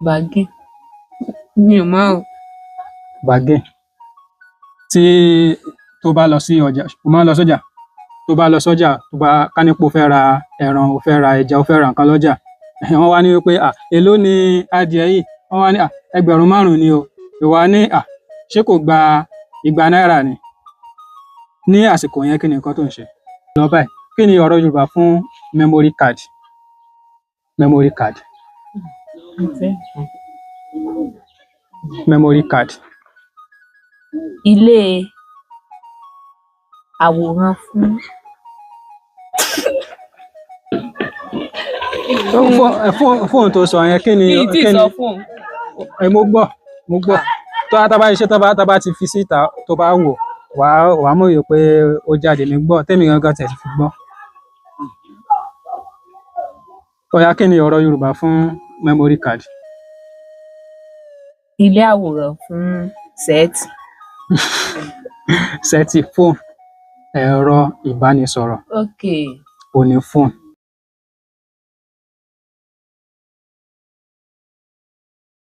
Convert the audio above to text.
Bàgẹ́. Mi ò mọ̀ o. Bàgẹ́. Tí tó bá lọ sí ọjà, o máa ń lọ sọ́jà. Tó bá lọ sọ́jà, tó bá ká ní pé o fẹ́ ra ẹran, o fẹ́ ra ẹja, o fẹ́ ra nǹkan lọ́jà. Wọ́n wá ní wípé èló ni adìẹ yìí? Wọ́n wá ní 5,000 ni o. Ìwọ á ní ṣé kò gba 200 náírà ni? Ní àsìkò yẹn kí ni nǹkan tó ń ṣe? Lọ báyìí. Kí ni ọ̀rọ̀ Yorùbá fún memory card? Memory card. Memory card. Ilé àwòrán fún Fóònù tó sọ yẹn kí ni? mi tí sọ fún mo gbọ́. Tó tá bá iṣẹ́ tá bá ti fi síta tó bá wò wàá mọ̀ yìí pé ó jáde. Mi gbọ́ tèmi gangan tẹ̀ fi gbọ́. Ó yá, kí ni ọ̀rọ̀ Yorùbá fún memory card? ilé àwòrán fún sẹ́ẹ̀tì. Sẹ́ẹ̀tì fóònù, ẹ̀rọ ìbánisọ̀rọ̀. Okay. Ó ní fóònù.